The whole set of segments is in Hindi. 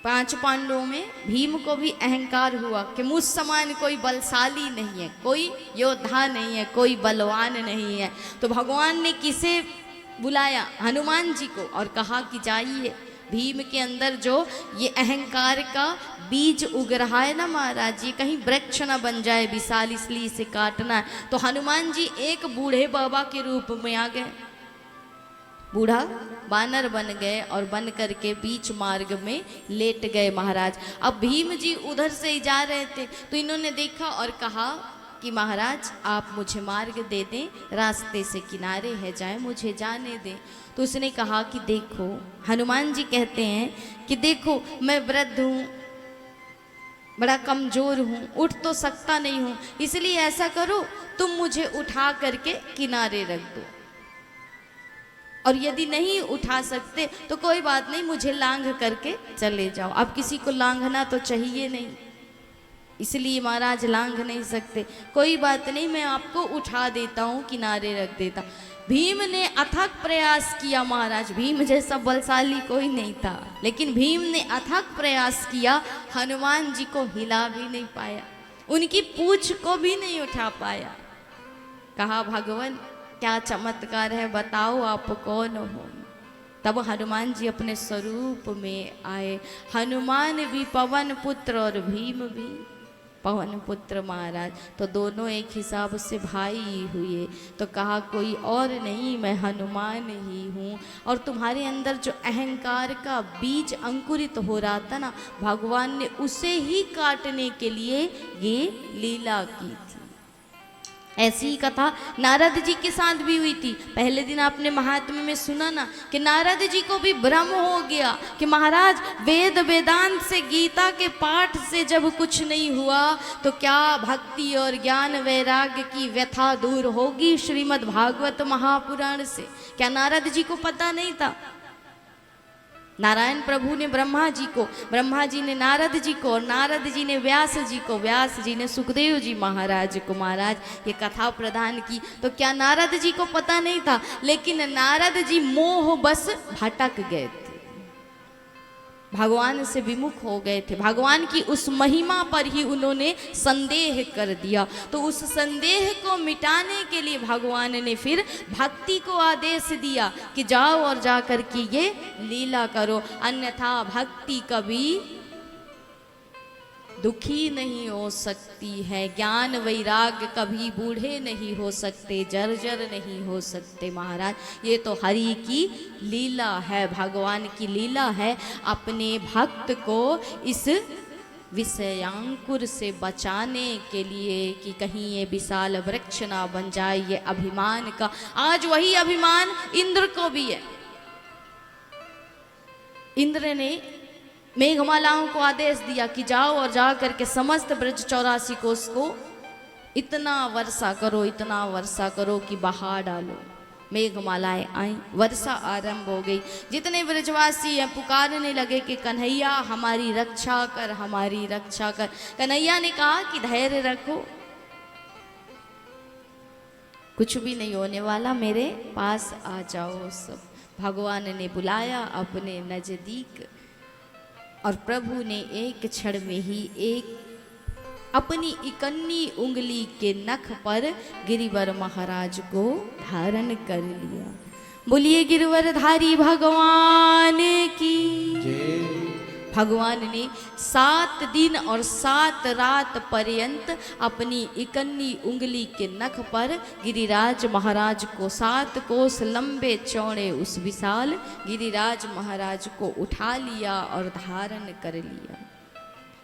पांच पांडवों में भीम को भी अहंकार हुआ कि मुझ समान कोई बलशाली नहीं है, कोई योद्धा नहीं है, कोई बलवान नहीं है। तो भगवान ने किसे बुलाया? हनुमान जी को, और कहा कि जाइए भीम के अंदर जो ये अहंकार का बीज उग रहा है ना महाराज, ये कहीं वृक्ष ना बन जाए विशाल, इसलिए इसे काटना है। तो हनुमान जी एक बूढ़े बाबा के रूप में आ गए, बूढ़ा बानर बन गए और बन करके बीच मार्ग में लेट गए महाराज। अब भीम जी उधर से ही जा रहे थे तो इन्होंने देखा और कहा कि महाराज आप मुझे मार्ग दे दें, रास्ते से किनारे है जाए, मुझे जाने दें। तो उसने कहा कि देखो, हनुमान जी कहते हैं कि देखो मैं वृद्ध हूँ, बड़ा कमजोर हूँ, उठ तो सकता नहीं हूँ, इसलिए ऐसा करो तुम मुझे उठा करके किनारे रख दो, और यदि नहीं उठा सकते तो कोई बात नहीं, मुझे लांघ करके चले जाओ। अब किसी को लांघना तो चाहिए नहीं, इसलिए महाराज लांघ नहीं सकते, कोई बात नहीं मैं आपको उठा देता हूँ, किनारे रख देता। भीम ने अथक प्रयास किया महाराज, भीम जैसा बलशाली कोई नहीं था, लेकिन भीम ने अथक प्रयास किया, हनुमान जी को हिला भी नहीं पाया, उनकी पूंछ को भी नहीं उठा पाया। कहा भगवान क्या चमत्कार है, बताओ आप कौन हो। तब हनुमान जी अपने स्वरूप में आए। हनुमान भी पवन पुत्र और भीम भी पवन पुत्र महाराज, तो दोनों एक हिसाब से भाई हुए। तो कहा कोई और नहीं, मैं हनुमान ही हूँ। और तुम्हारे अंदर जो अहंकार का बीज अंकुरित हो रहा था ना, भगवान ने उसे ही काटने के लिए ये लीला की थी। ऐसी ही कथा नारद जी के साथ भी हुई थी। पहले दिन आपने महात्म्य में सुना ना कि नारद जी को भी भ्रम हो गया कि महाराज वेद वेदांत से, गीता के पाठ से जब कुछ नहीं हुआ तो क्या भक्ति और ज्ञान वैराग्य की व्यथा दूर होगी श्रीमद् भागवत महापुराण से? क्या नारद जी को पता नहीं था? नारायण प्रभु ने ब्रह्मा जी को, ब्रह्मा जी ने नारद जी को, और नारद जी ने व्यास जी को, व्यास जी ने सुखदेव जी महाराज को महाराज ये कथा प्रदान की। तो क्या नारद जी को पता नहीं था? लेकिन नारद जी मोह बस भटक गए थे, भगवान से विमुख हो गए थे, भगवान की उस महिमा पर ही उन्होंने संदेह कर दिया। तो उस संदेह को मिटाने के लिए भगवान ने फिर भक्ति को आदेश दिया कि जाओ और जा कर के ये लीला करो, अन्यथा भक्ति कभी दुखी नहीं हो सकती है, ज्ञान वैराग्य कभी बूढ़े नहीं हो सकते, जर्जर नहीं हो सकते महाराज। ये तो हरि की लीला है, भगवान की लीला है, अपने भक्त को इस विषयांकुर से बचाने के लिए कि कहीं ये विशाल वृक्ष ना बन जाए, ये अभिमान का। आज वही अभिमान इंद्र को भी है। इंद्र ने मेघमालाओं को आदेश दिया कि जाओ और जा करके समस्त ब्रज 84 कोस को इतना वर्षा करो, इतना वर्षा करो कि बहा डालो। मेघमालाएं आई, वर्षा आरंभ हो गई। जितने ब्रजवासी हैं पुकारने लगे कि कन्हैया हमारी रक्षा कर, हमारी रक्षा कर। कन्हैया ने कहा कि धैर्य रखो, कुछ भी नहीं होने वाला, मेरे पास आ जाओ सब। भगवान ने बुलाया अपने नजदीक, और प्रभु ने एक क्षण में ही एक अपनी इकन्नी उंगली के नख पर गिरिवर महाराज को धारण कर लिया। बोलिए गिरवरधारी भगवान की। भगवान ने 7 दिन और 7 रात पर्यंत अपनी इकन्नी उंगली के नख पर गिरिराज महाराज को 7 कोस लंबे चौड़े उस विशाल गिरिराज महाराज को उठा लिया और धारण कर लिया।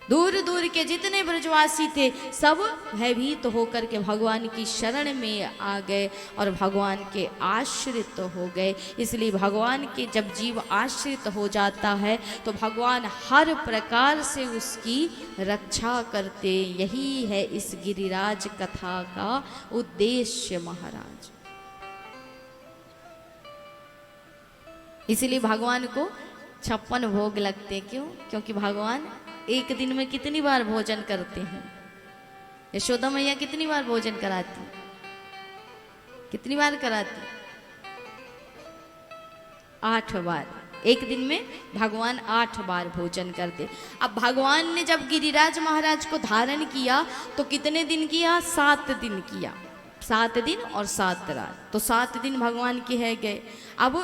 दूर दूर के जितने ब्रजवासी थे सब भयभीत होकर के भगवान की शरण में आ गए और भगवान के आश्रित हो गए। इसलिए भगवान के जब जीव आश्रित हो जाता है तो भगवान हर प्रकार से उसकी रक्षा करते। यही है इस गिरिराज कथा का उद्देश्य महाराज। इसलिए भगवान को 56 भोग लगते। क्यों? क्योंकि भगवान एक दिन में कितनी बार भोजन करते हैं? यशोदा मैया कितनी बार भोजन कराती? कितनी बार कराती? 8 बार। एक दिन में भगवान 8 बार भोजन करते। अब भगवान ने जब गिरिराज महाराज को धारण किया तो कितने दिन किया? 7 दिन किया, 7 दिन और 7 रात, तो 7 दिन भगवान के है गए। अब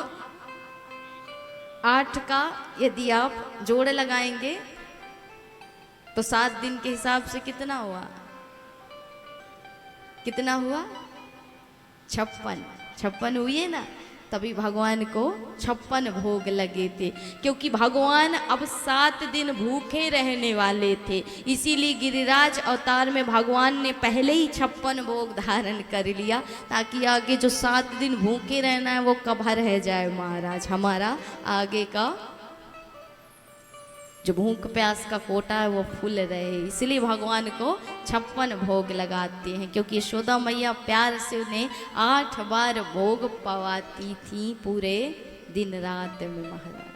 8 का यदि आप जोड़ लगाएंगे तो 7 दिन के हिसाब से कितना हुआ? कितना हुआ? 56 हुई ना। तभी भगवान को 56 भोग लगे थे, क्योंकि भगवान अब 7 दिन भूखे रहने वाले थे। इसीलिए गिरिराज अवतार में भगवान ने पहले ही 56 भोग धारण कर लिया, ताकि आगे जो 7 दिन भूखे रहना है वो कभर रह जाए महाराज, हमारा आगे का जो भूख प्यास का कोटा है वो फुल रहे। इसलिए भगवान को 56 भोग लगाते हैं, क्योंकि यशोदा मैया प्यार से उन्हें 8 बार भोग पवाती थी पूरे दिन रात में महाराज।